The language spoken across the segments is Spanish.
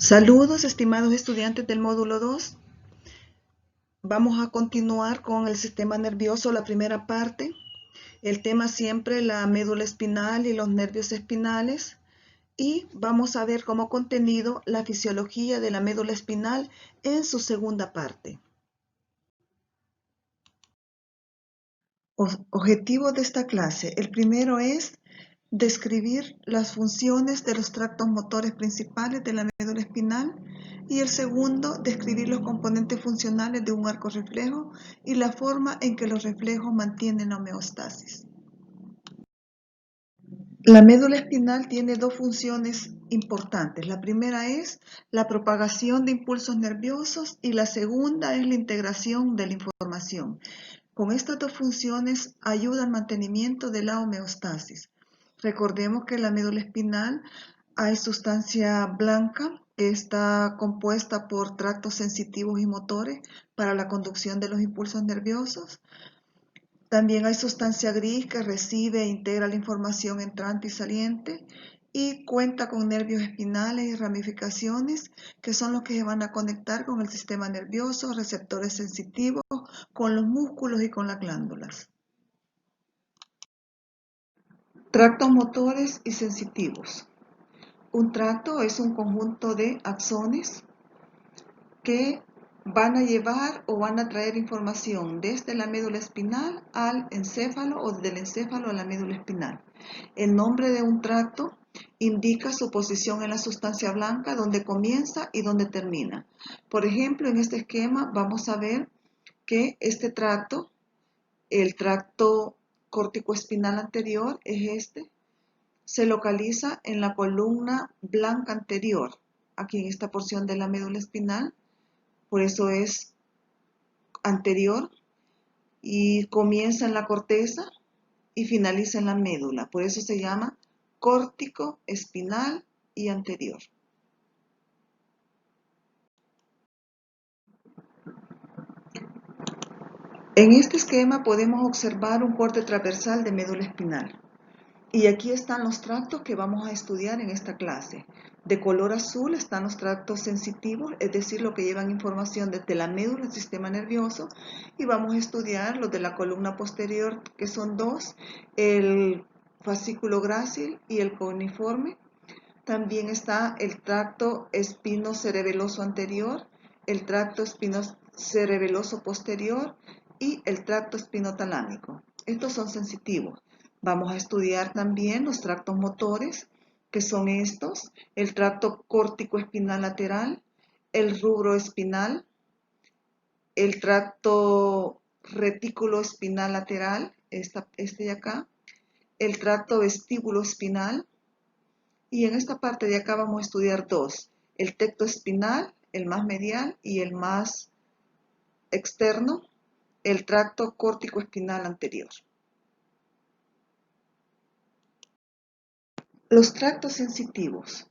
Saludos, estimados estudiantes del módulo 2. Vamos a continuar con el sistema nervioso, la primera parte. El tema siempre la médula espinal y los nervios espinales. Y vamos a ver como contenido la fisiología de la médula espinal en su segunda parte. Objetivos de esta clase. El primero es describir las funciones de los tractos motores principales de la médula espinal y el segundo, describir los componentes funcionales de un arco reflejo y la forma en que los reflejos mantienen la homeostasis. La médula espinal tiene dos funciones importantes. La primera es la propagación de impulsos nerviosos y la segunda es la integración de la información. Con estas dos funciones ayuda al mantenimiento de la homeostasis. Recordemos que en la médula espinal hay sustancia blanca que está compuesta por tractos sensitivos y motores para la conducción de los impulsos nerviosos. También hay sustancia gris que recibe e integra la información entrante y saliente y cuenta con nervios espinales y ramificaciones que son los que se van a conectar con el sistema nervioso, receptores sensitivos, con los músculos y con las glándulas. Tractos motores y sensitivos. Un tracto es un conjunto de axones que van a llevar o van a traer información desde la médula espinal al encéfalo o del encéfalo a la médula espinal. El nombre de un tracto indica su posición en la sustancia blanca, donde comienza y donde termina. Por ejemplo, en este esquema vamos a ver que este tracto, el tracto córtico-espinal anterior es este, se localiza en la columna blanca anterior, aquí en esta porción de la médula espinal. Por eso es anterior y comienza en la corteza y finaliza en la médula. Por eso se llama córtico, espinal y anterior. En este esquema podemos observar un corte transversal de médula espinal. Y aquí están los tractos que vamos a estudiar en esta clase. De color azul están los tractos sensitivos, es decir, lo que llevan información desde la médula al sistema nervioso. Y vamos a estudiar los de la columna posterior, que son dos, el fascículo grácil y el cuneiforme. También está el tracto espinocerebeloso anterior, el tracto espinocerebeloso posterior y el tracto espinotalámico. Estos son sensitivos. Vamos a estudiar también los tractos motores, que son estos, el tracto córtico espinal lateral, el rubro espinal, el tracto retículo espinal lateral, este de acá, el tracto vestíbulo espinal, y en esta parte de acá vamos a estudiar dos, el tecto espinal, el más medial y el más externo, el tracto córtico espinal anterior. Los tractos sensitivos.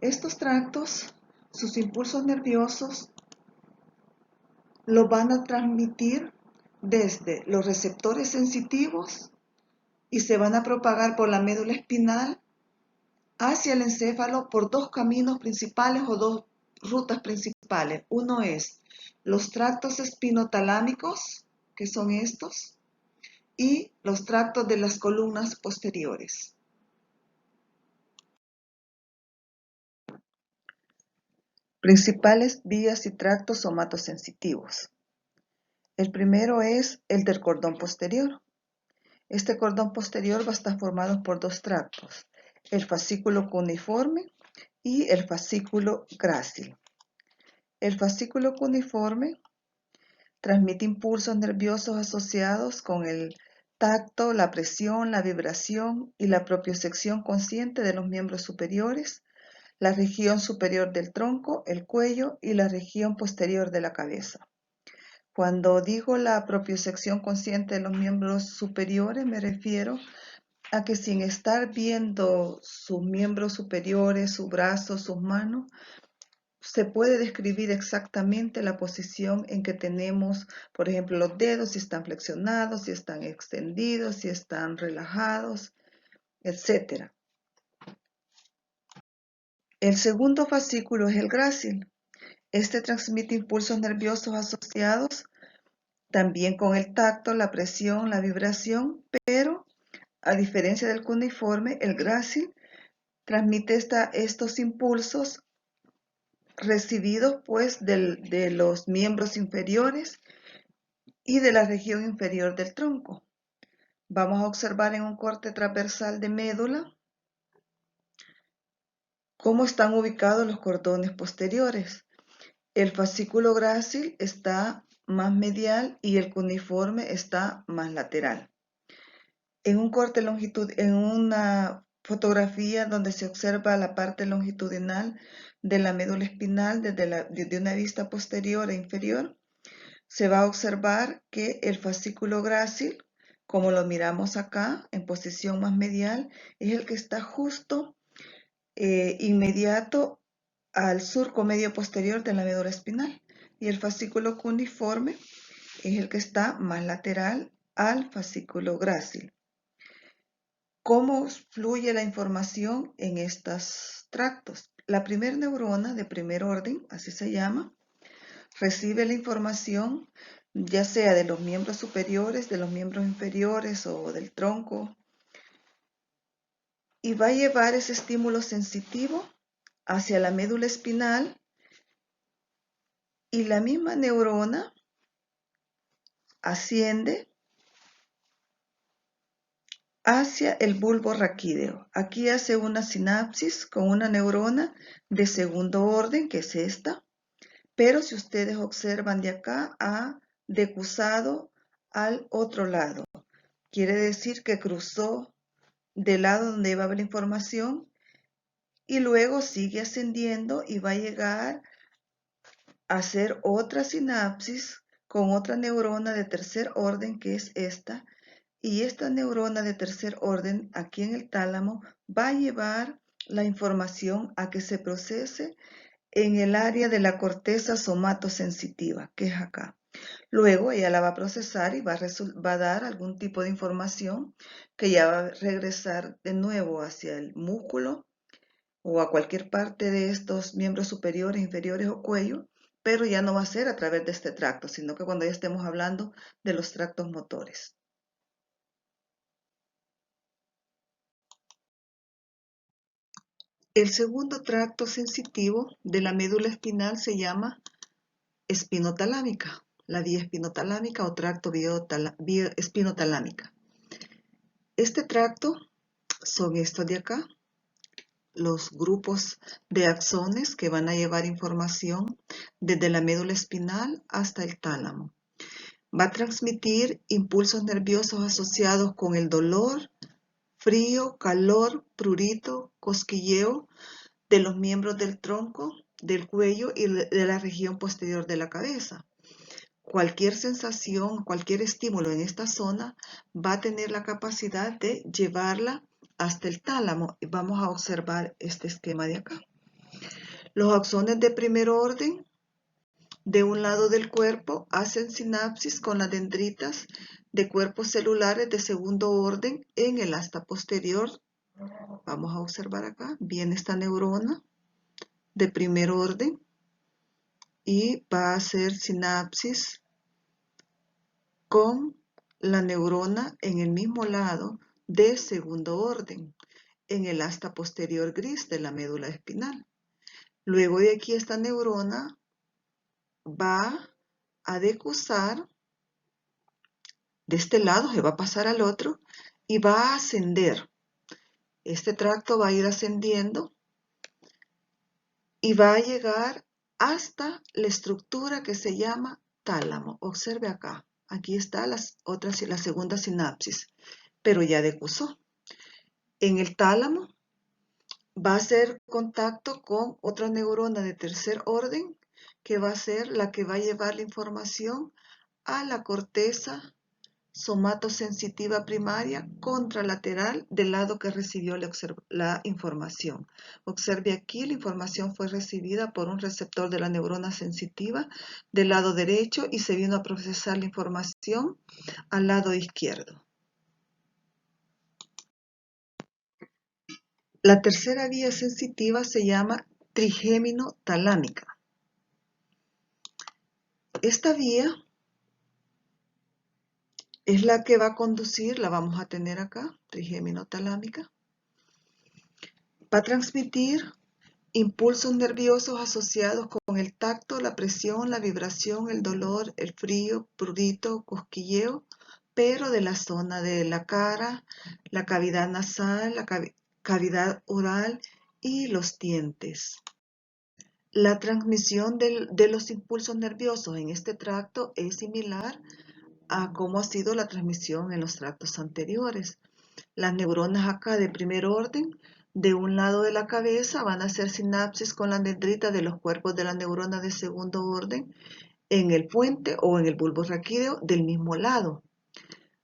Estos tractos, sus impulsos nerviosos, los van a transmitir desde los receptores sensitivos y se van a propagar por la médula espinal hacia el encéfalo por dos caminos principales o dos rutas principales. Uno es los tractos espinotalámicos, que son estos, y los tractos de las columnas posteriores. Principales vías y tractos somatosensitivos. El primero es el del cordón posterior. Este cordón posterior va a estar formado por dos tractos, el fascículo cuneiforme y el fascículo grácil. El fascículo cuneiforme transmite impulsos nerviosos asociados con el tacto, la presión, la vibración y la propiocepción consciente de los miembros superiores, la región superior del tronco, el cuello y la región posterior de la cabeza. Cuando digo la propiocepción consciente de los miembros superiores, me refiero a que sin estar viendo sus miembros superiores, sus brazos, sus manos, se puede describir exactamente la posición en que tenemos, por ejemplo, los dedos, si están flexionados, si están extendidos, si están relajados, etc. El segundo fascículo es el grácil. Este transmite impulsos nerviosos asociados también con el tacto, la presión, la vibración, pero a diferencia del cuneiforme, el grácil transmite estos impulsos recibidos pues de los miembros inferiores y de la región inferior del tronco. Vamos a observar en un corte transversal de médula cómo están ubicados los cordones posteriores. El fascículo grácil está más medial y el cuneiforme está más lateral. En un corte en una fotografía donde se observa la parte longitudinal de la médula espinal de una vista posterior e inferior, se va a observar que el fascículo grácil, como lo miramos acá en posición más medial, es el que está justo inmediato al surco medio posterior de la médula espinal, y el fascículo cuneiforme es el que está más lateral al fascículo grácil. ¿Cómo fluye la información en estos tractos? La primera neurona de primer orden, así se llama, recibe la información ya sea de los miembros superiores, de los miembros inferiores o del tronco, y va a llevar ese estímulo sensitivo hacia la médula espinal, y la misma neurona asciende hacia el bulbo raquídeo. Aquí hace una sinapsis con una neurona de segundo orden, que es esta, pero si ustedes observan de acá, ha decusado al otro lado. Quiere decir que cruzó del lado donde iba a haber la información y luego sigue ascendiendo y va a llegar a hacer otra sinapsis con otra neurona de tercer orden, que es esta, y esta neurona de tercer orden aquí en el tálamo va a llevar la información a que se procese en el área de la corteza somatosensitiva, que es acá. Luego ella la va a procesar y va a dar algún tipo de información que ya va a regresar de nuevo hacia el músculo o a cualquier parte de estos miembros superiores, inferiores o cuello, pero ya no va a ser a través de este tracto, sino que cuando ya estemos hablando de los tractos motores. El segundo tracto sensitivo de la médula espinal se llama espinotalámica, la vía espinotalámica o tracto vía espinotalámica. Este tracto son estos de acá, los grupos de axones que van a llevar información desde la médula espinal hasta el tálamo. Va a transmitir impulsos nerviosos asociados con el dolor, frío, calor, prurito, cosquilleo de los miembros del tronco, del cuello y de la región posterior de la cabeza. Cualquier sensación, cualquier estímulo en esta zona va a tener la capacidad de llevarla hasta el tálamo. Vamos a observar este esquema de acá. Los axones de primer orden de un lado del cuerpo hacen sinapsis con las dendritas de cuerpos celulares de segundo orden en el asta posterior. Vamos a observar acá, viene esta neurona de primer orden y va a hacer sinapsis con la neurona en el mismo lado de segundo orden, en el asta posterior gris de la médula espinal. Luego de aquí esta neurona va a decusar, de este lado se va a pasar al otro y va a ascender. Este tracto va a ir ascendiendo y va a llegar hasta la estructura que se llama tálamo. Observe acá. Aquí está la segunda sinapsis, pero ya decusó. En el tálamo va a hacer contacto con otra neurona de tercer orden, que va a ser la que va a llevar la información a la corteza somatosensitiva primaria contralateral del lado que recibió la información. Observe aquí, la información fue recibida por un receptor de la neurona sensitiva del lado derecho y se vino a procesar la información al lado izquierdo. La tercera vía sensitiva se llama trigémino-talámica. Esta vía es la que va a conducir, la vamos a tener acá, trigémino-talámica. Va a transmitir impulsos nerviosos asociados con el tacto, la presión, la vibración, el dolor, el frío, prurito, cosquilleo, pero de la zona de la cara, la cavidad nasal, la cavidad oral y los dientes. La transmisión de los impulsos nerviosos en este tracto es similar a cómo ha sido la transmisión en los tractos anteriores. Las neuronas acá de primer orden, de un lado de la cabeza, van a hacer sinapsis con la dendrita de los cuerpos de las neuronas de segundo orden en el puente o en el bulbo raquídeo del mismo lado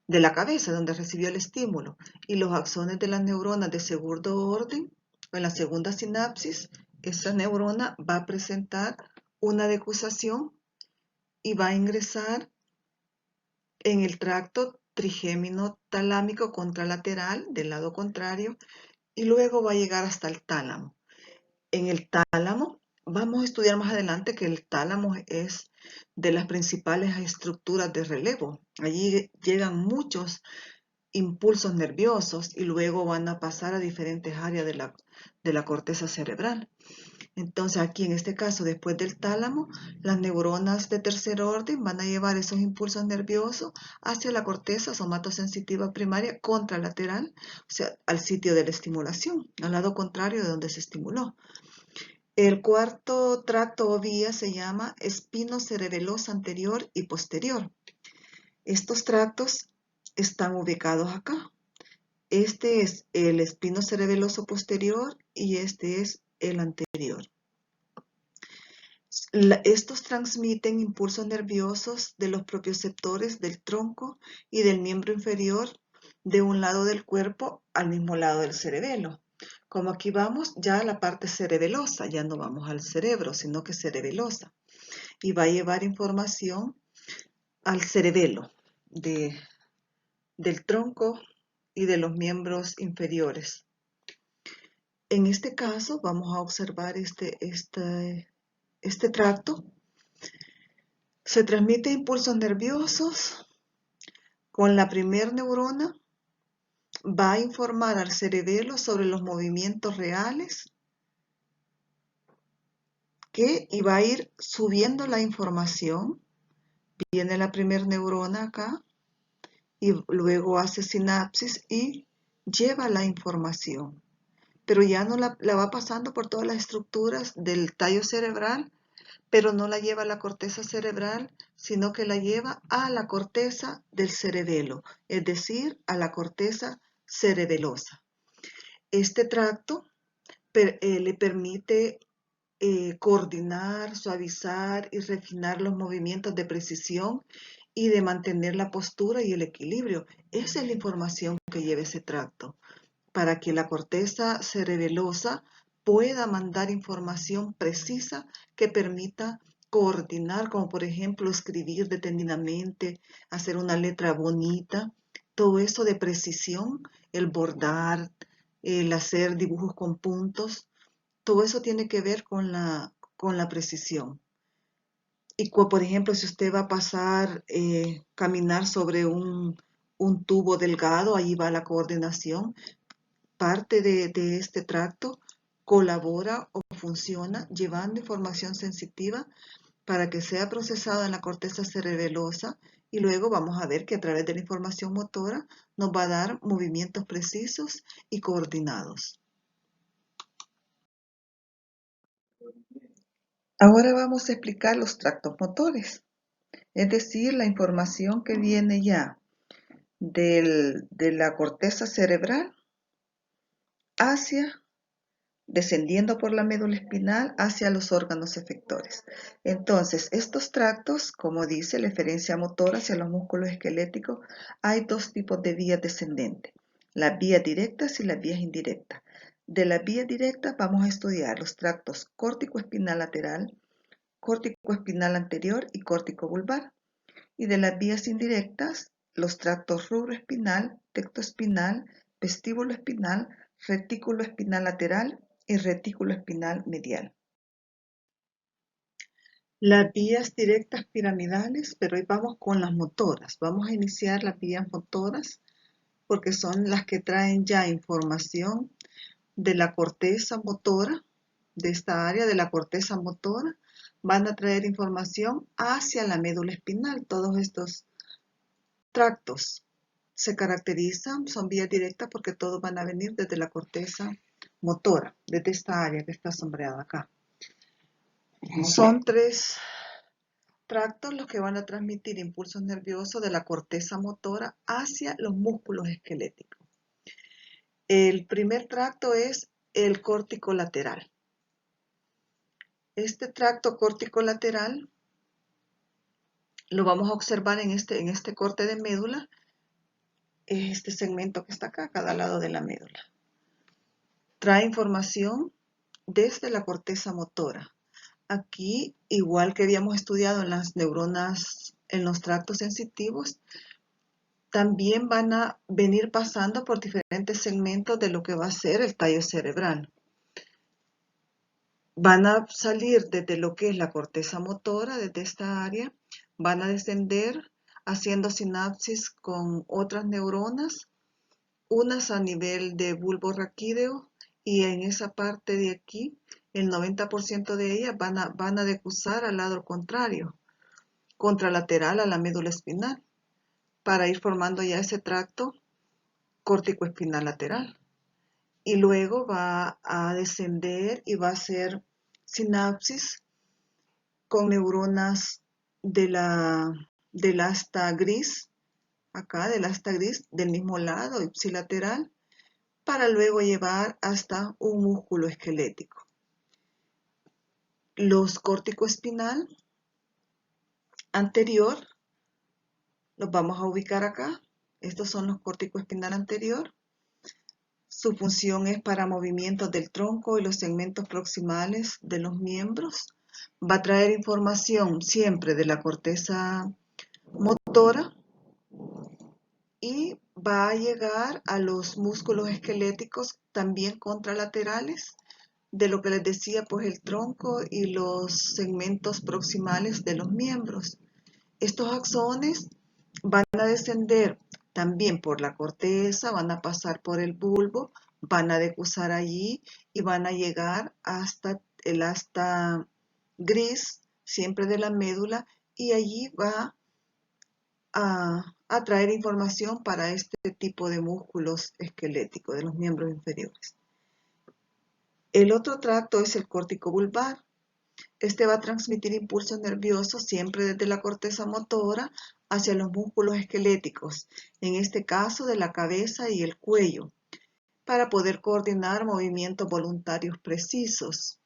de la cabeza donde recibió el estímulo, y los axones de las neuronas de segundo orden, en la segunda sinapsis, esa neurona va a presentar una decusación y va a ingresar en el tracto trigémino talámico contralateral del lado contrario y luego va a llegar hasta el tálamo. En el tálamo, vamos a estudiar más adelante que el tálamo es de las principales estructuras de relevo. Allí llegan muchos impulsos nerviosos y luego van a pasar a diferentes áreas de la corteza cerebral. Entonces aquí en este caso, después del tálamo, las neuronas de tercer orden van a llevar esos impulsos nerviosos hacia la corteza somatosensitiva primaria contralateral, o sea, al sitio de la estimulación, al lado contrario de donde se estimuló. El cuarto tracto o vía se llama espinocerebelosa anterior y posterior. Estos tractos están ubicados acá. Este es el espinocerebeloso posterior y este es el anterior. Estos transmiten impulsos nerviosos de los propioceptores del tronco y del miembro inferior de un lado del cuerpo al mismo lado del cerebelo. Como aquí vamos ya a la parte cerebelosa, ya no vamos al cerebro, sino que cerebelosa. Y va a llevar información al cerebelo del tronco y de los miembros inferiores. En este caso vamos a observar este tracto. Se transmite impulsos nerviosos con la primer neurona, va a informar al cerebelo sobre los movimientos reales y va a ir subiendo la información. Viene la primer neurona acá y luego hace sinapsis y lleva la información. Pero ya no la va pasando por todas las estructuras del tallo cerebral, pero no la lleva a la corteza cerebral, sino que la lleva a la corteza del cerebelo, es decir, a la corteza cerebelosa. Este tracto le permite coordinar, suavizar y refinar los movimientos de precisión y de mantener la postura y el equilibrio. Esa es la información que lleva ese tracto, para que la corteza cerebelosa pueda mandar información precisa que permita coordinar, como por ejemplo escribir detenidamente, hacer una letra bonita, todo eso de precisión, el bordar, el hacer dibujos con puntos, todo eso tiene que ver con la precisión. Y por ejemplo, si usted va a pasar, caminar sobre un tubo delgado, ahí va la coordinación. Parte de este tracto colabora o funciona llevando información sensitiva para que sea procesada en la corteza cerebelosa y luego vamos a ver que a través de la información motora nos va a dar movimientos precisos y coordinados. Ahora vamos a explicar los tractos motores, es decir, la información que viene ya de la corteza cerebral descendiendo por la médula espinal hacia los órganos efectores. Entonces, estos tractos, como dice la eferencia motora hacia los músculos esqueléticos, hay dos tipos de vías descendentes, las vías directas y las vías indirectas. De las vías directas vamos a estudiar los tractos córtico-espinal lateral, córtico-espinal anterior y córtico-vulvar. Y de las vías indirectas, los tractos rubroespinal, tectoespinal, vestíbulo espinal, retículo espinal lateral y retículo espinal medial. Las vías directas piramidales, pero hoy vamos con las motoras. Vamos a iniciar las vías motoras porque son las que traen ya información de la corteza motora, de esta área de la corteza motora, van a traer información hacia la médula espinal. Todos estos tractos se caracterizan, son vías directas porque todos van a venir desde la corteza motora, desde esta área que está sombreada acá. Son tres tractos los que van a transmitir impulsos nerviosos de la corteza motora hacia los músculos esqueléticos. El primer tracto es el córtico lateral. Este tracto córtico lateral lo vamos a observar en este corte de médula, este segmento que está acá, a cada lado de la médula. Trae información desde la corteza motora. Aquí, igual que habíamos estudiado en las neuronas, en los tractos sensitivos, también van a venir pasando por diferentes segmentos de lo que va a ser el tallo cerebral. Van a salir desde lo que es la corteza motora, desde esta área, van a descender haciendo sinapsis con otras neuronas, unas a nivel de bulbo raquídeo, y en esa parte de aquí, el 90% de ellas van a decusar al lado contrario, contralateral a la médula espinal, para ir formando ya ese tracto córtico-espinal lateral. Y luego va a descender y va a hacer sinapsis con neuronas del asta gris, acá del asta gris, del mismo lado, ipsilateral, para luego llevar hasta un músculo esquelético. Los córtico espinal anterior los vamos a ubicar acá. Estos son los córtico espinal anterior. Su función es para movimientos del tronco y los segmentos proximales de los miembros. Va a traer información siempre de la corteza motora y va a llegar a los músculos esqueléticos también contralaterales de lo que les decía, pues el tronco y los segmentos proximales de los miembros. Estos axones van a descender también por la corteza, van a pasar por el bulbo, van a decusar allí y van a llegar hasta el asta gris, siempre de la médula, y allí va a traer información para este tipo de músculos esqueléticos de los miembros inferiores. El otro tracto es el córtico bulbar. Este va a transmitir impulsos nerviosos siempre desde la corteza motora hacia los músculos esqueléticos, en este caso de la cabeza y el cuello, para poder coordinar movimientos voluntarios precisos.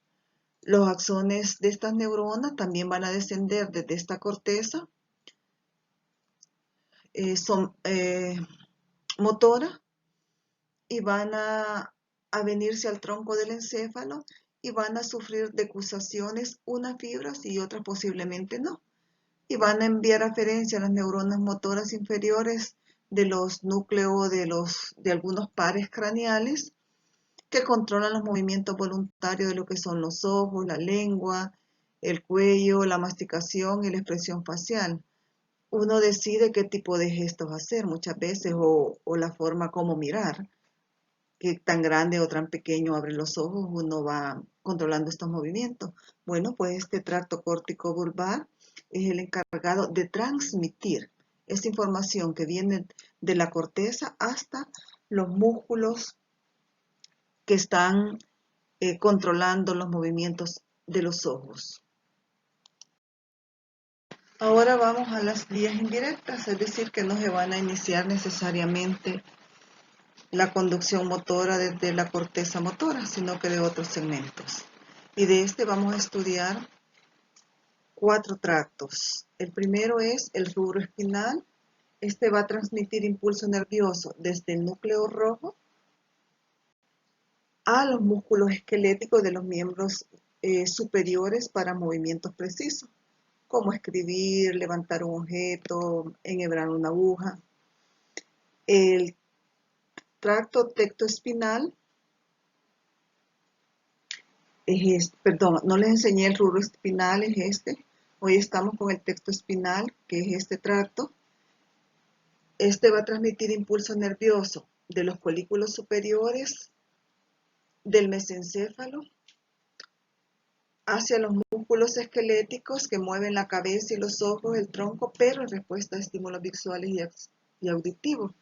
Los axones de estas neuronas también van a descender desde esta corteza motora y van a venirse al tronco del encéfalo y van a sufrir decusaciones, unas fibras y otras posiblemente no. Y van a enviar aferencia a las neuronas motoras inferiores de los núcleos de algunos pares craneales que controlan los movimientos voluntarios de lo que son los ojos, la lengua, el cuello, la masticación y la expresión facial. Uno decide qué tipo de gestos hacer muchas veces o la forma como mirar, que tan grande o tan pequeño abre los ojos, uno va controlando estos movimientos. Bueno, pues este tracto córtico bulbar es el encargado de transmitir esa información que viene de la corteza hasta los músculos que están controlando los movimientos de los ojos. Ahora vamos a las vías indirectas, es decir, que no se van a iniciar necesariamente la conducción motora desde la corteza motora, sino que de otros segmentos. Y de este vamos a estudiar 4 tractos. El primero es el rubro espinal. Este va a transmitir impulso nervioso desde el núcleo rojo a los músculos esqueléticos de los miembros superiores para movimientos precisos, como escribir, levantar un objeto, enhebrar una aguja. El tracto tectoespinal es este, perdón, no les enseñé el rubro espinal, es este. Hoy estamos con el texto espinal, que es este tracto. Este va a transmitir impulso nervioso de los folículos superiores del mesencéfalo hacia los músculos esqueléticos que mueven la cabeza y los ojos, el tronco, pero en respuesta a estímulos visuales y auditivos.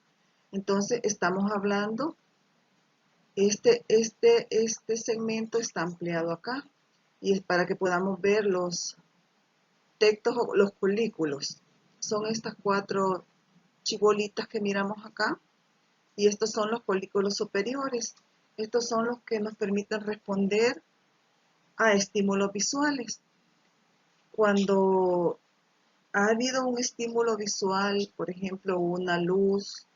Entonces estamos hablando, este segmento está ampliado acá y es para que podamos ver los tectos o los folículos. Son estas 4 chibolitas que miramos acá y estos son los folículos superiores. Estos son los que nos permiten responder a estímulos visuales. Cuando ha habido un estímulo visual, por ejemplo, una luz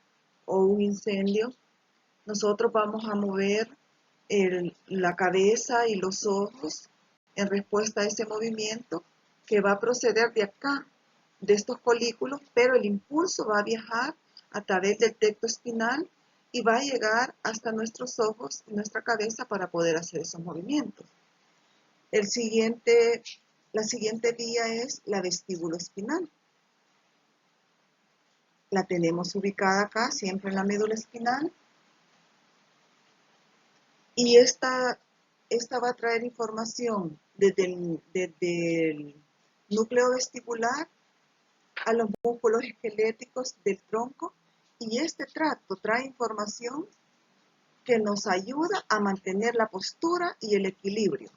o un incendio, nosotros vamos a mover la cabeza y los ojos en respuesta a ese movimiento que va a proceder de acá, de estos folículos, pero el impulso va a viajar a través del tecto espinal y va a llegar hasta nuestros ojos y nuestra cabeza para poder hacer esos movimientos. La siguiente vía es la vestíbulo espinal. La tenemos ubicada acá, siempre en la médula espinal. Y esta va a traer información desde el núcleo vestibular a los músculos esqueléticos del tronco. Y este tracto trae información que nos ayuda a mantener la postura y el equilibrio.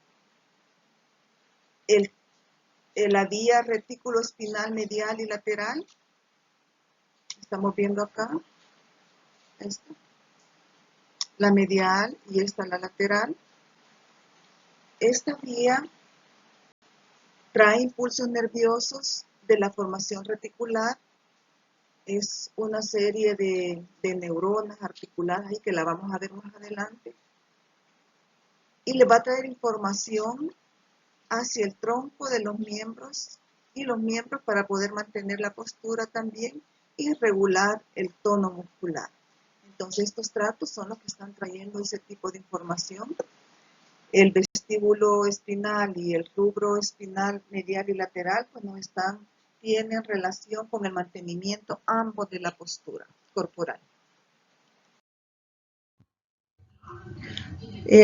La vía retículo espinal medial y lateral, estamos viendo acá, la medial y esta la lateral. Esta vía trae impulsos nerviosos de la formación reticular. Es una serie de neuronas articuladas ahí que la vamos a ver más adelante. Y le va a traer información hacia el tronco de los miembros y los miembros para poder mantener la postura también y regular el tono muscular. Entonces estos tractos son los que están trayendo ese tipo de información. El vestíbulo espinal y el rubro espinal medial y lateral pues tienen relación con el mantenimiento ambos de la postura corporal.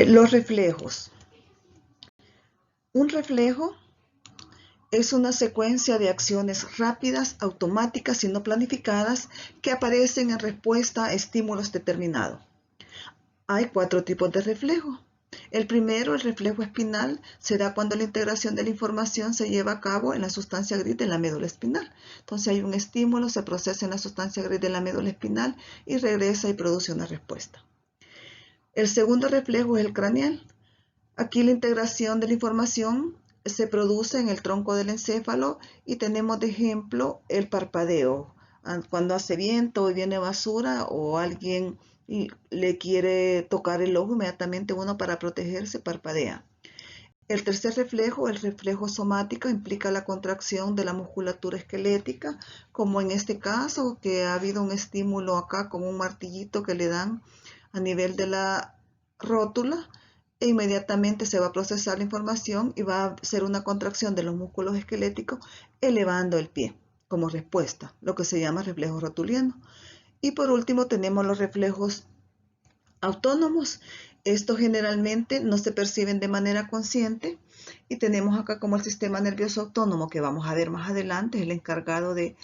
Los reflejos. Un reflejo es una secuencia de acciones rápidas, automáticas y no planificadas que aparecen en respuesta a estímulos determinados. Hay 4 tipos de reflejo. El primero, el reflejo espinal, se da cuando la integración de la información se lleva a cabo en la sustancia gris de la médula espinal. Entonces hay un estímulo, se procesa en la sustancia gris de la médula espinal y regresa y produce una respuesta. El segundo reflejo es el craneal. Aquí la integración de la información se produce en el tronco del encéfalo y tenemos de ejemplo el parpadeo. Cuando hace viento y viene basura o alguien le quiere tocar el ojo, inmediatamente uno para protegerse parpadea. El tercer reflejo, el reflejo somático, implica la contracción de la musculatura esquelética, como en este caso que ha habido un estímulo acá con un martillito que le dan a nivel de la rótula e inmediatamente se va a procesar la información y va a ser una contracción de los músculos esqueléticos elevando el pie como respuesta, lo que se llama reflejo rotuliano. Y por último tenemos los reflejos autónomos. Estos generalmente no se perciben de manera consciente y tenemos acá como el sistema nervioso autónomo que vamos a ver más adelante, es el encargado de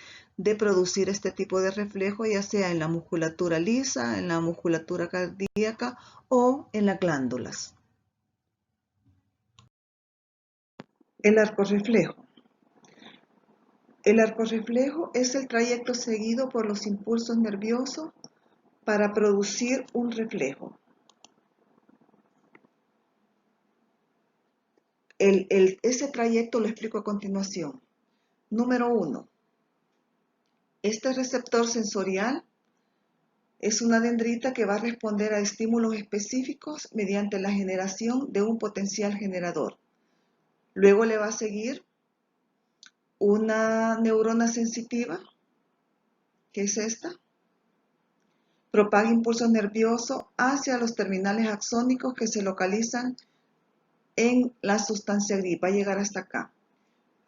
producir este tipo de reflejo, ya sea en la musculatura lisa, en la musculatura cardíaca o en las glándulas. El arcorreflejo. El arcorreflejo es el trayecto seguido por los impulsos nerviosos para producir un reflejo. Ese trayecto lo explico a continuación. Número 1. Este receptor sensorial es una dendrita que va a responder a estímulos específicos mediante la generación de un potencial generador. Luego le va a seguir una neurona sensitiva, que es esta. Propaga impulsos nerviosos hacia los terminales axónicos que se localizan en la sustancia gris. Va a llegar hasta acá.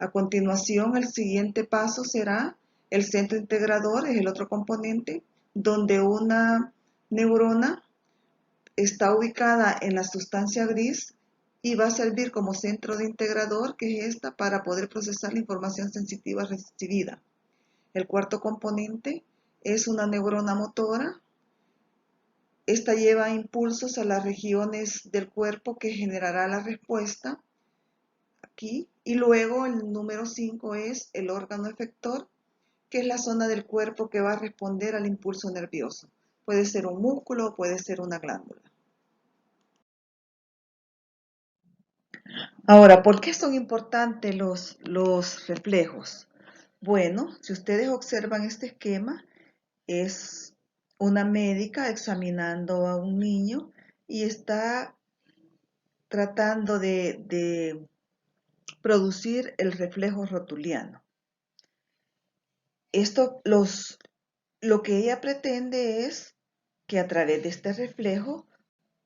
A continuación, el siguiente paso será el centro integrador, es el otro componente, donde una neurona está ubicada en la sustancia gris y va a servir como centro de integrador, que es esta, para poder procesar la información sensitiva recibida. El cuarto componente es una neurona motora. Esta lleva impulsos a las regiones del cuerpo que generará la respuesta aquí. Y luego el número 5 es el órgano efector, que es la zona del cuerpo que va a responder al impulso nervioso. Puede ser un músculo o puede ser una glándula. Ahora, ¿por qué son importantes los reflejos? Bueno, si ustedes observan este esquema, es una médica examinando a un niño y está tratando de producir el reflejo rotuliano. Lo que ella pretende es que a través de este reflejo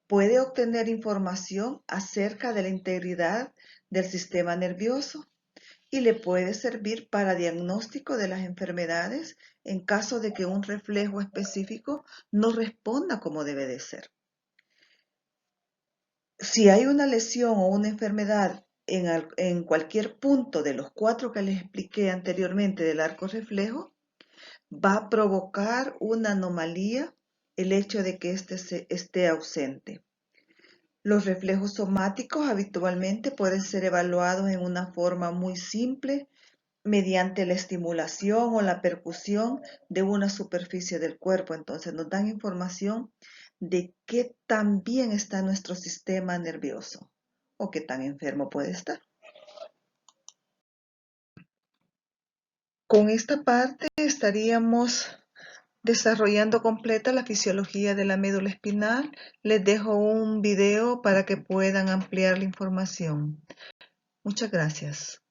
puede obtener información acerca de la integridad del sistema nervioso y le puede servir para diagnóstico de las enfermedades en caso de que un reflejo específico no responda como debe de ser. Si hay una lesión o una enfermedad en cualquier punto de los 4 que les expliqué anteriormente del arco reflejo, va a provocar una anomalía el hecho de que éste esté ausente. Los reflejos somáticos habitualmente pueden ser evaluados en una forma muy simple mediante la estimulación o la percusión de una superficie del cuerpo. Entonces nos dan información de qué tan bien está nuestro sistema nervioso o qué tan enfermo puede estar. Con esta parte estaríamos desarrollando completa la fisiología de la médula espinal. Les dejo un video para que puedan ampliar la información. Muchas gracias.